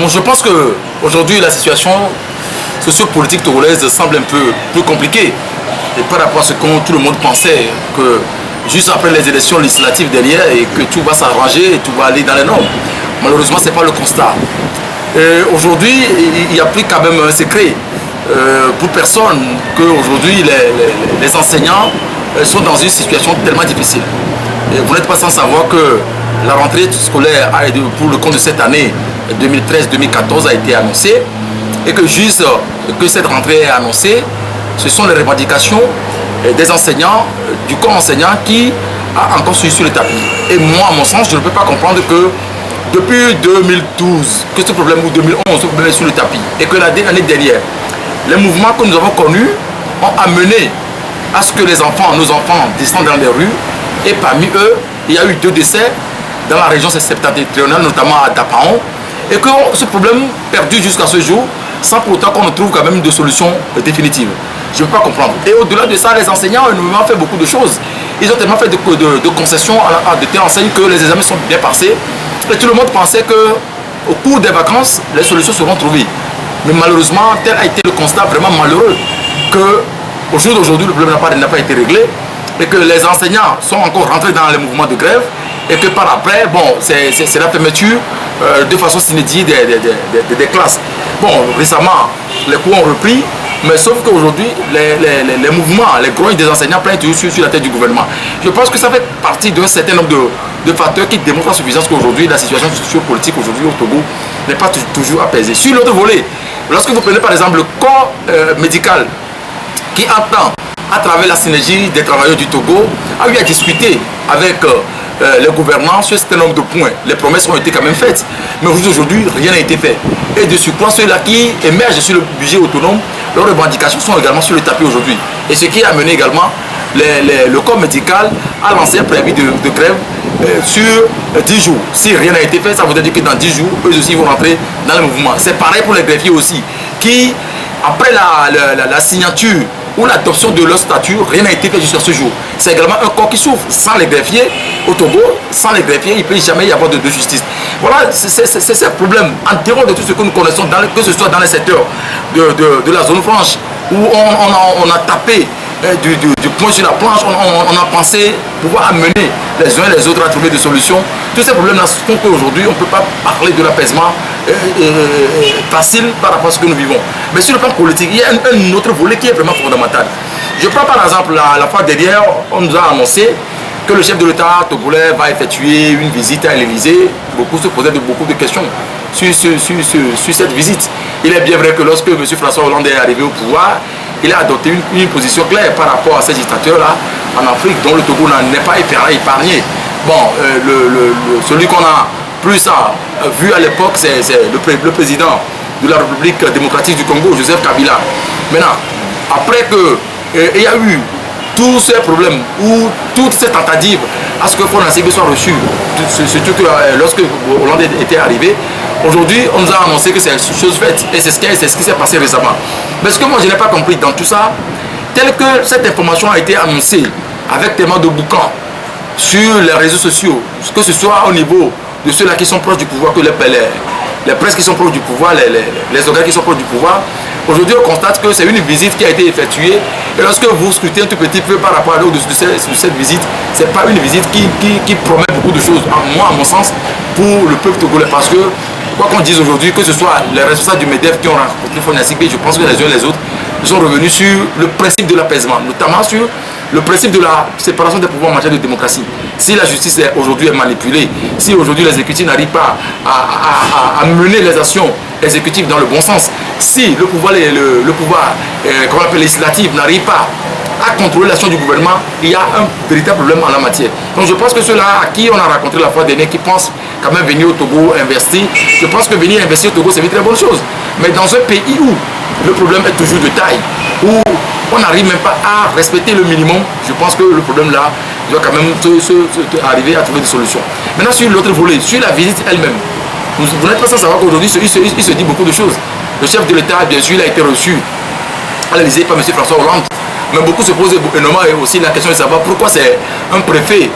je pense que aujourd'hui la situation sociopolitique togolaise semble un peu plus compliquée. Et par rapport à ce que tout le monde pensait, que juste après les élections législatives derrière et que tout va s'arranger et tout va aller dans les normes. Malheureusement, ce n'est pas le constat. Aujourd'hui, il n'y a plus quand même un secret pour personne qu'aujourd'hui les enseignants sont dans une situation tellement difficile. Et vous n'êtes pas sans savoir que la rentrée scolaire pour le compte de cette année 2013-2014 a été annoncée et que juste que cette rentrée est annoncée, ce sont les revendications des enseignants, du corps enseignant qui a encore suivi sur le tapis. Et moi, à mon sens, je ne peux pas comprendre que depuis 2012, que ce problème, ou 2011, ce problème est sur le tapis, et que l'année dernière, les mouvements que nous avons connus ont amené à ce que les enfants, nos enfants, descendent dans les rues, et parmi eux, il y a eu 2 décès dans la région septentrionale, notamment à Dapaon, et que ce problème perdure jusqu'à ce jour, sans pour autant qu'on ne trouve quand même de solution définitive. Je ne peux pas comprendre. Et au-delà de ça, les enseignants ont fait beaucoup de choses. Ils ont tellement fait de concessions de telle enseigne que les examens sont bien passés. Et tout le monde pensait qu'au cours des vacances, les solutions seront trouvées. Mais malheureusement, tel a été le constat vraiment malheureux qu'au jour d'aujourd'hui, le problème n'a pas été réglé et que les enseignants sont encore rentrés dans les mouvements de grève et que par après, bon, c'est la fermeture de façon inédite des classes. Bon, récemment, les cours ont repris, mais sauf qu'aujourd'hui, les mouvements, les grogne des enseignants plaignent toujours sur la tête du gouvernement. Je pense que ça fait partie d'un certain nombre de facteurs qui démontrent à suffisance qu'aujourd'hui, la situation sociopolitique aujourd'hui au Togo n'est pas toujours apaisée. Sur l'autre volet, lorsque vous prenez par exemple le corps médical qui entend à travers la synergie des travailleurs du Togo, a eu à discuter avec les gouvernants sur un certain nombre de points. Les promesses ont été quand même faites, mais aujourd'hui, rien n'a été fait. Et de surcroît, ceux-là qui émergent sur le budget autonome, leurs revendications sont également sur le tapis aujourd'hui. Et ce qui a amené également le corps médical à lancer un préavis de grève sur 10 jours. Si rien n'a été fait, ça voudrait dire que dans 10 jours, eux aussi vont rentrer dans le mouvement. C'est pareil pour les greffiers aussi, qui, après la signature ou l'adoption de leur statut, rien n'a été fait jusqu'à ce jour. C'est également un corps qui souffre. Sans les greffiers, au Togo, sans les greffiers, il ne peut jamais y avoir de justice. Voilà, c'est ce problème. En dehors de tout ce que nous connaissons, que ce soit dans les secteurs de la zone franche, où on a tapé du point sur la planche, on a pensé pouvoir amener les uns et les autres à trouver des solutions. Tous ces problèmes-là font qu'aujourd'hui, on ne peut pas parler de l'apaisement facile par rapport à ce que nous vivons. Mais sur le plan politique, il y a un autre volet qui est vraiment fondamental. Je prends par exemple la fois dernière, on nous a annoncé que le chef de l'État togolais va effectuer une visite à l'Élysée. Beaucoup se posaient beaucoup de questions sur cette visite. Il est bien vrai que lorsque M. François Hollande est arrivé au pouvoir, il a adopté une position claire par rapport à ces dictateurs-là en Afrique, dont le Togo n'est pas épargné. Bon, celui qu'on a plus vu à l'époque, c'est le président de la République démocratique du Congo, Joseph Kabila. Maintenant, après qu'il y a eu tous ces problèmes ou toutes ces tentatives à ce que Fonasibé soit reçu, surtout que lorsque Hollande était arrivé, aujourd'hui on nous a annoncé que c'est chose faite et c'est ce qui s'est passé récemment. Mais ce que moi je n'ai pas compris dans tout ça, tel que cette information a été annoncée avec tellement de boucans sur les réseaux sociaux, que ce soit au niveau de ceux-là qui sont proches du pouvoir, que les presses qui sont proches du pouvoir, les organes qui sont proches du pouvoir. Aujourd'hui, on constate que c'est une visite qui a été effectuée. Et lorsque vous scrutez un tout petit peu par rapport à l'autre de cette visite, ce n'est pas une visite qui promet beaucoup de choses, moi, à mon sens, pour le peuple togolais. Parce que, quoi qu'on dise aujourd'hui, que ce soit les responsables du MEDEF qui ont rencontré Fonasibé, je pense que les uns et les autres sont revenus sur le principe de l'apaisement, notamment sur le principe de la séparation des pouvoirs en matière de démocratie. Si la justice aujourd'hui est manipulée, si aujourd'hui l'exécutif n'arrive pas à mener les actions exécutives dans le bon sens, si le pouvoir législatif n'arrive pas à contrôler l'action du gouvernement, il y a un véritable problème en la matière. Donc je pense que ceux-là à qui on a rencontré la fois dernière, qui pensent quand même venir au Togo investir, je pense que venir investir au Togo c'est une très bonne chose. Mais dans un pays où le problème est toujours de taille, où on n'arrive même pas à respecter le minimum, je pense que le problème là doit quand même arriver à trouver des solutions. Maintenant sur l'autre volet, sur la visite elle-même, vous n'êtes pas sans savoir qu'aujourd'hui il se dit beaucoup de choses. Le chef de l'État, bien sûr, il a été reçu à l'Élysée par M. François Hollande. Mais beaucoup se posent énormément aussi la question de savoir pourquoi c'est un préfet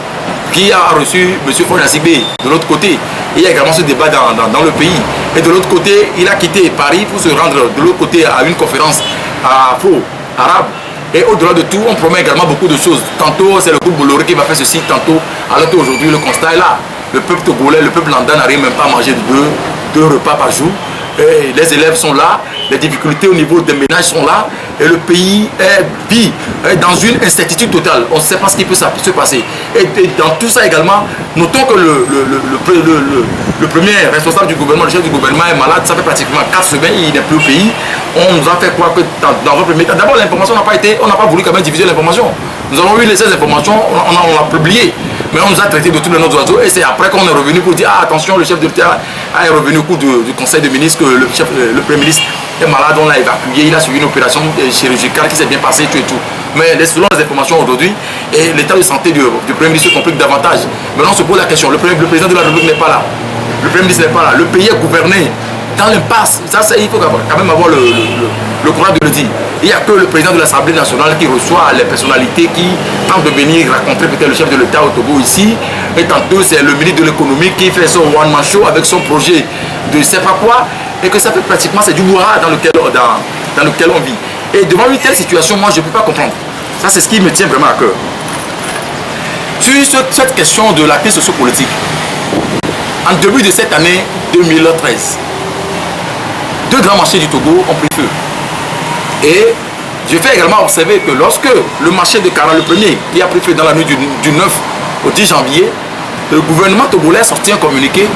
qui a reçu M. Foyna Sibé de l'autre côté. Et il y a également ce débat dans le pays. Et de l'autre côté, il a quitté Paris pour se rendre de l'autre côté à une conférence afro-arabe. Et au-delà de tout, on promet également beaucoup de choses. Tantôt, c'est le groupe Bolloré qui va faire ceci, tantôt, alors qu'aujourd'hui, le constat est là. Le peuple togolais, le peuple lambda n'arrive même pas à manger deux repas par jour. Et les élèves sont là, les difficultés au niveau des ménages sont là, et le pays vit dans une incertitude totale. On ne sait pas ce qui peut se passer. Et dans tout ça également, notons que le premier responsable du gouvernement, le chef du gouvernement est malade, ça fait pratiquement 4 semaines, il n'est plus au pays. On nous a fait croire que dans un premier temps, d'abord l'information n'a pas été, on n'a pas voulu quand même diviser l'information. Nous avons eu ces informations, on l'a publié. Mais on nous a traité de tous les noms d'oiseaux et c'est après qu'on est revenu pour dire attention, le chef de l'État est revenu au cours du conseil de ministres que le Premier ministre est malade, on l'a évacué, il a suivi une opération chirurgicale qui s'est bien passée, tout et tout. Mais selon les informations aujourd'hui, l'état de santé du Premier ministre se complique davantage. Maintenant on se pose la question, le président de la République n'est pas là, le Premier ministre n'est pas là, le pays est gouverné dans l'impasse. Ça, il faut quand même avoir le courage de le dire. Il n'y a que le président de l'Assemblée nationale qui reçoit les personnalités qui tentent de venir rencontrer peut-être le chef de l'État au Togo ici. Et tantôt, c'est le ministre de l'économie qui fait son one-man show avec son projet de je ne sais pas quoi. Et que ça fait pratiquement, c'est du brouhaha dans lequel on vit. Et devant une telle situation, moi, je ne peux pas comprendre. Ça, c'est ce qui me tient vraiment à cœur. Sur cette question de la crise sociopolitique, en début de cette année 2013, 2 grands marchés du Togo ont pris feu. Et je fais également observer que lorsque le marché de Kara, le premier, qui a pris feu dans la nuit du 9 au 10 janvier, le gouvernement togolais a sorti un communiqué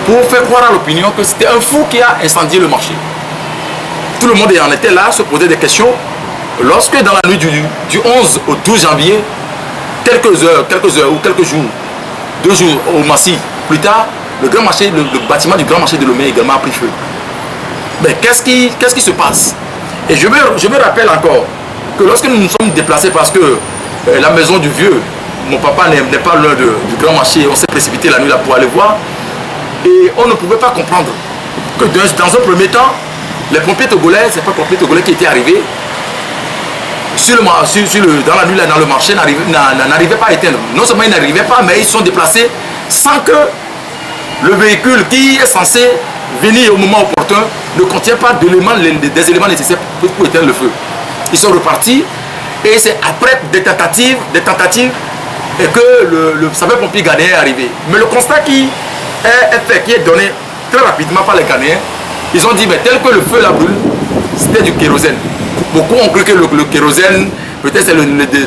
pour faire croire à l'opinion que c'était un fou qui a incendié le marché. Tout le monde en était là, se posait des questions. Lorsque dans la nuit du 11 au 12 janvier, quelques heures ou quelques jours, 2 jours au Massy, plus tard, le bâtiment du grand marché de Lomé également a pris feu. Mais qu'est-ce qui se passe? Et je me rappelle encore que lorsque nous nous sommes déplacés parce que la maison du vieux, mon papa n'est pas loin du grand marché, on s'est précipité la nuit là pour aller voir. Et on ne pouvait pas comprendre que dans un premier temps, les pompiers togolais, c'est pas les pompiers togolais qui étaient arrivés, dans la nuit là, dans le marché, n'arrivaient pas à éteindre. Non seulement ils n'arrivaient pas, mais ils sont déplacés sans que le véhicule qui est censé venir au moment opportun ne contient pas des éléments nécessaires pour éteindre le feu. Ils sont repartis et c'est après des tentatives et que le sapeur-pompier ghanéen est arrivé. Mais le constat qui est donné très rapidement par les Ghanéens, ils ont dit mais tel que le feu la brûle, c'était du kérosène. Beaucoup ont cru que le kérosène, peut-être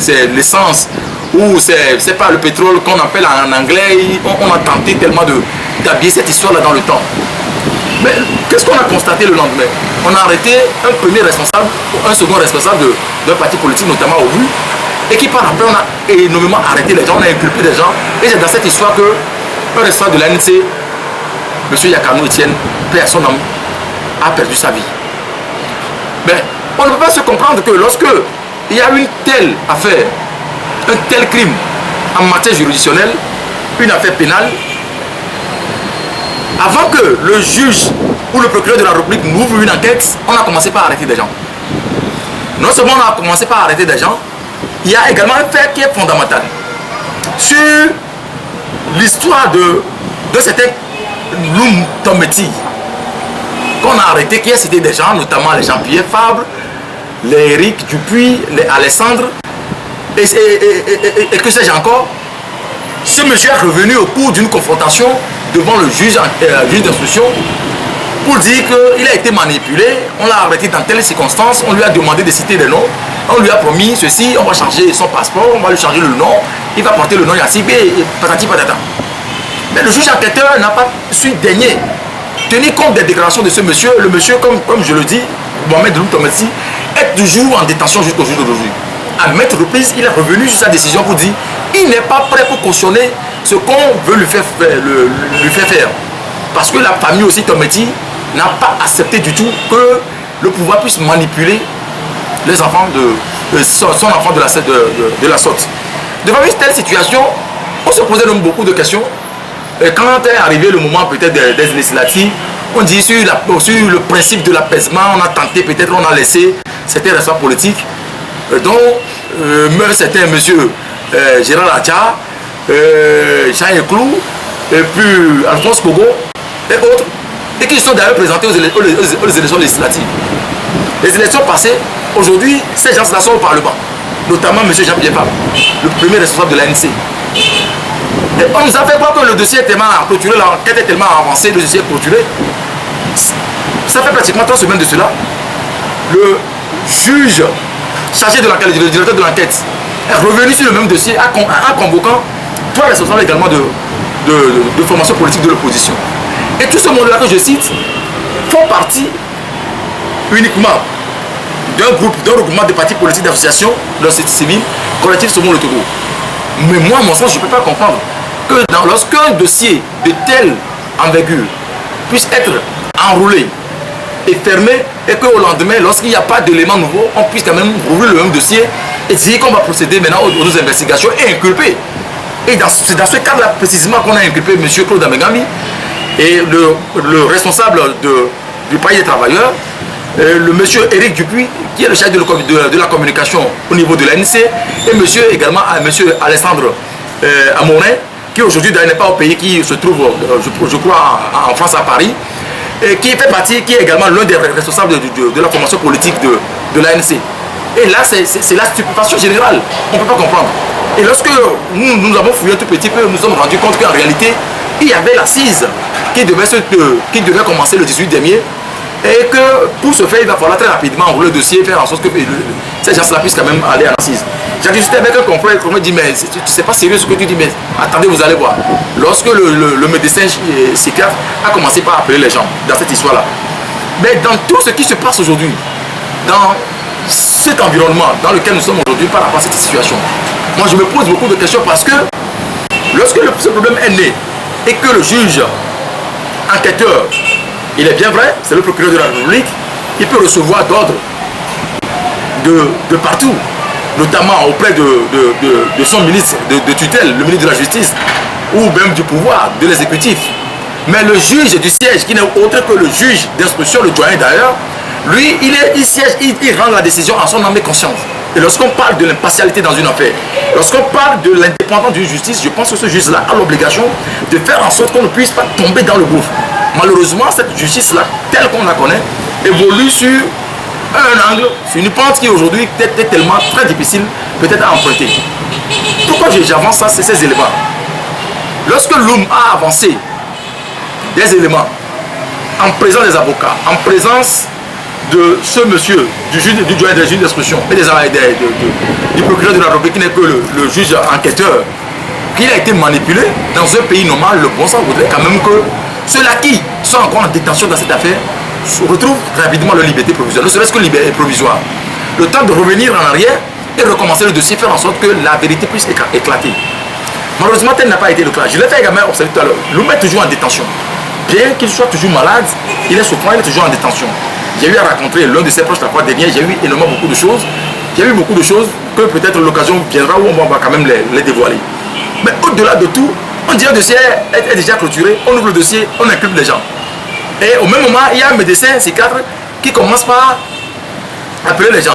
c'est l'essence ou c'est pas le pétrole qu'on appelle en anglais. On a tenté tellement d'habiller cette histoire-là dans le temps. Mais qu'est-ce qu'on a constaté le lendemain? On a arrêté un premier responsable, un second responsable d'un parti politique, notamment au but, et qui par après on a énormément arrêté les gens, on a inculpé des gens. Et c'est dans cette histoire que un responsable de l'ANC, M. Yakano Etienne, paix à son âme, a perdu sa vie. Mais on ne peut pas se comprendre que lorsque il y a une telle affaire, un tel crime en matière juridictionnelle, une affaire pénale, avant que le juge ou le procureur de la République n'ouvre une enquête, on a commencé par arrêter des gens. Non seulement on a commencé par arrêter des gens, il y a également un fait qui est fondamental. Sur l'histoire de certains Loum Tometi qu'on a arrêté, qui a cité des gens, notamment les Jean-Pierre Fabre, les Eric Dupuis, les Alessandre, et que sais-je encore. Ce monsieur est revenu au cours d'une confrontation devant le juge d'instruction pour dire qu'il a été manipulé, on l'a arrêté dans telle circonstance, on lui a demandé de citer des noms, on lui a promis ceci, on va changer son passeport, on va lui changer le nom, il va porter le nom Yassibé et patati patata. Mais le juge enquêteur n'a pas su daigner tenir compte des déclarations de ce monsieur. Le monsieur, comme je le dis, Mohamed Loum Tometi, est toujours en détention jusqu'au jour d'aujourd'hui. À maintes reprises, il est revenu sur sa décision pour dire qu'il n'est pas prêt pour cautionner ce qu'on veut lui faire faire. Parce que la famille aussi Tometi n'a pas accepté du tout que le pouvoir puisse manipuler les enfants son enfant de la sorte. Devant une telle situation, on se posait donc beaucoup de questions. Et quand est arrivé le moment peut-être des législatives, on dit sur le principe de l'apaisement, on a tenté, peut-être on a laissé certains responsables politiques, dont même certains monsieur Gérard Acha, Jean Eclou, et puis Alphonse Kogo et autres, et qui sont d'ailleurs présentés aux élections législatives. Les élections passées, aujourd'hui, ces gens-là sont au Parlement, notamment M. Jean-Pierre Fabre, le premier responsable de l'ANC. Et on nous a fait croire que le dossier est tellement clôturé, l'enquête est tellement avancée, le dossier est clôturé. Ça fait pratiquement 3 semaines de cela. Le juge chargé de l'enquête, le directeur de l'enquête, est revenu sur le même dossier en convoquant 3 responsables également de formation politique de l'opposition. Et tout ce monde-là que je cite font partie uniquement d'un regroupement de partis politiques, d'associations, de la société civile, collectif Sauvons le Togo. Mais moi, à mon sens, je ne peux pas comprendre que lorsqu'un dossier de telle envergure puisse être enroulé et fermé, et qu'au lendemain, lorsqu'il n'y a pas d'éléments nouveaux, on puisse quand même rouvrir le même dossier et dire qu'on va procéder maintenant aux investigations et inculper. Et c'est dans ce cadre-là précisément qu'on a inculpé M. Claude Amengami et le responsable du Palais des Travailleurs, le monsieur Éric Dupuis, qui est le chef de la communication au niveau de l'ANC, et également monsieur Alexandre Amorin, qui aujourd'hui n'est pas au pays, qui se trouve, je crois, en France, à Paris, et qui fait partie, qui est également l'un des responsables de la formation politique de l'ANC. Et là, c'est la stupéfaction générale. On ne peut pas comprendre. Et lorsque nous avons fouillé un tout petit peu, nous nous sommes rendus compte qu'en réalité, il y avait l'assise qui devait commencer le 18 dernier. Et que pour ce faire, il va falloir très rapidement enrouler le dossier, faire en sorte que ces gens-là puissent quand même aller à l'assise. J'ai discuté avec un confrère qui me dit, mais c'est pas sérieux ce que tu dis, mais attendez, vous allez voir. Lorsque le médecin psychiatre a commencé par appeler les gens dans cette histoire-là. Mais dans tout ce qui se passe aujourd'hui, dans cet environnement dans lequel nous sommes aujourd'hui par rapport à cette situation, moi je me pose beaucoup de questions parce que lorsque ce problème est né et que le juge enquêteur, il est bien vrai, c'est le procureur de la République, il peut recevoir d'ordre de partout, notamment auprès de son ministre de tutelle, le ministre de la Justice, ou même du pouvoir, de l'exécutif. Mais le juge du siège, qui n'est autre que le juge d'instruction, le doyen d'ailleurs, lui, il siège, il rend la décision en son âme et conscience. Et lorsqu'on parle de l'impartialité dans une affaire, lorsqu'on parle de l'indépendance d'une justice, je pense que ce juge-là a l'obligation de faire en sorte qu'on ne puisse pas tomber dans le gouffre. Malheureusement, cette justice-là, telle qu'on la connaît, évolue sur un angle, sur une pente qui aujourd'hui est tellement très difficile peut-être à emprunter. Pourquoi j'avance ça, ces éléments? Lorsque l'homme a avancé des éléments en présence des avocats, en présence de ce monsieur, du doyen des juges d'instruction et du procureur de la République qui n'est que le juge enquêteur, qui a été manipulé dans un pays normal, le bon sens voudrait quand même que ceux-là qui sont encore en détention dans cette affaire retrouvent rapidement leur liberté provisoire, ne serait-ce que liberté provisoire. Le temps de revenir en arrière et recommencer le dossier, faire en sorte que la vérité puisse éclater. Malheureusement, tel n'a pas été le cas. Je l'ai fait également observer tout à l'heure. L'homme est toujours en détention. Bien qu'il soit toujours malade, il est souffrant, il est toujours en détention. J'ai eu à rencontrer l'un de ses proches la fois dernière, j'ai eu énormément beaucoup de choses. J'ai vu beaucoup de choses que peut-être l'occasion viendra où on va quand même les dévoiler. Mais au-delà de tout, on dirait que le dossier est déjà clôturé, on ouvre le dossier, on inculpe les gens. Et au même moment, il y a un médecin psychiatre qui commence par appeler les gens.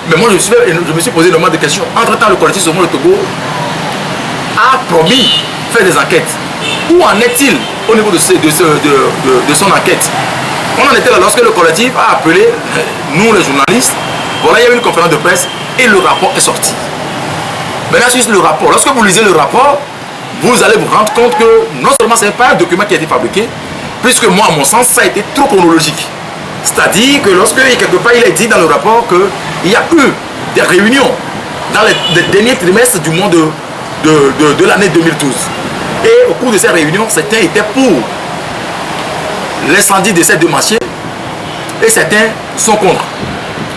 Mais moi, je me suis posé énormément de questions. Entre-temps, le collectif Sauvons le Togo a promis de faire des enquêtes. Où en est-il au niveau de son enquête? On en était là lorsque le collectif a appelé nous les journalistes. Voilà, il y a eu une conférence de presse et le rapport est sorti. Maintenant, juste le rapport. Lorsque vous lisez le rapport, vous allez vous rendre compte que non seulement ce n'est pas un document qui a été fabriqué, puisque moi, à mon sens, ça a été trop chronologique. C'est-à-dire que lorsque quelque part il est dit dans le rapport qu'il y a eu des réunions dans les derniers trimestres du mois de l'année 2012. Et au cours de ces réunions, certains étaient pour l'incendie de ces deux marchés et certains sont contre.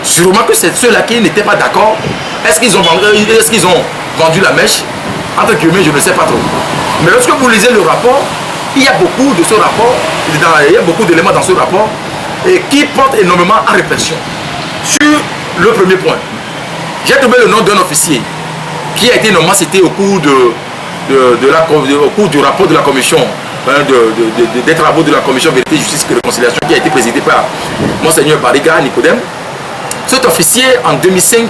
Sûrement que c'est ceux-là qui n'étaient pas d'accord. Est-ce qu'ils ont vendu la mèche? Entre guillemets, je ne sais pas trop. Mais lorsque vous lisez le rapport, il y a beaucoup de ce rapport, il y a beaucoup d'éléments dans ce rapport et qui portent énormément à réflexion. Sur le premier point, j'ai trouvé le nom d'un officier qui a été normalement cité au cours au cours du rapport de la commission, des travaux de la commission Vérité, Justice et Réconciliation qui a été présidé par Monseigneur Bariga Nicodème. Cet officier en 2005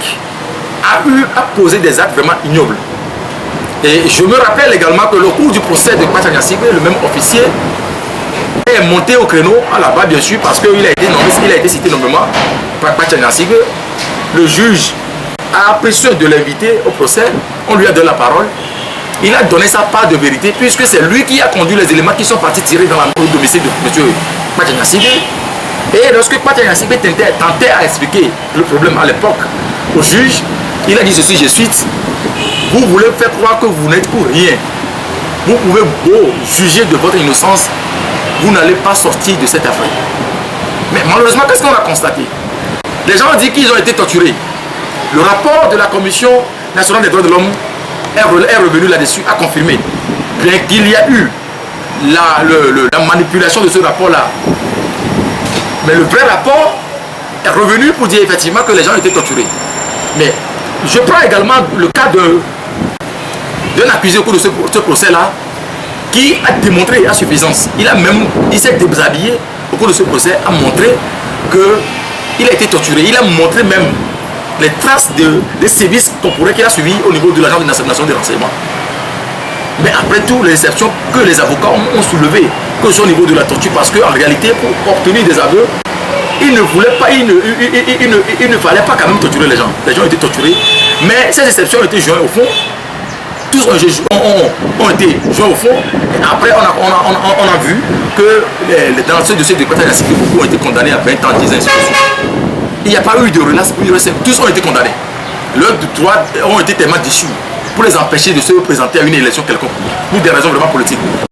a posé des actes vraiment ignobles. Et je me rappelle également que le cours du procès de Kpacha Sigbe, le même officier, est monté au créneau à la barre, bien sûr, parce qu'il a été nommé, il a été cité nommément par Kpacha Sigbe. Le juge a pris soin de l'inviter au procès, on lui a donné la parole. Il a donné sa part de vérité, puisque c'est lui qui a conduit les éléments qui sont partis tirer dans le domicile de M. Kpacha Sigbe. Et lorsque Kpacha Sigbe tentait à expliquer le problème à l'époque au juge, il a dit ceci, je cite: vous voulez faire croire que vous n'êtes pour rien. Vous pouvez beau juger de votre innocence, vous n'allez pas sortir de cette affaire. Mais malheureusement, qu'est-ce qu'on a constaté? Les gens ont dit qu'ils ont été torturés. Le rapport de la Commission nationale des droits de l'homme est revenu là-dessus, a confirmé bien qu'il y a eu la manipulation de ce rapport-là. Mais le vrai rapport est revenu pour dire effectivement que les gens ont été torturés. Mais je prends également le cas d'un accusé au cours de ce procès-là qui a démontré à suffisance. Il s'est déshabillé au cours de ce procès, a montré qu'il a été torturé. Il a montré même les traces des sévices corporels qu'il a suivis au niveau de l'Agence nationale des renseignements. Mais après tout, les exceptions que les avocats ont soulevées, que ce soit au niveau de la torture, parce qu'en réalité, pour obtenir des aveux, il ne fallait pas quand même torturer les gens. Les gens ont été torturés. Mais ces exceptions ont été jointes au fond. Tous ont été joints au fond. Et après, on a vu que dans ce dossier de Kpacha Sigbe, beaucoup ont été condamnés à 20 ans, 10 ans. Il n'y a pas eu de relâche. Tous ont été condamnés. Leurs droits ont été tellement déchus pour les empêcher de se présenter à une élection quelconque, pour des raisons vraiment politiques.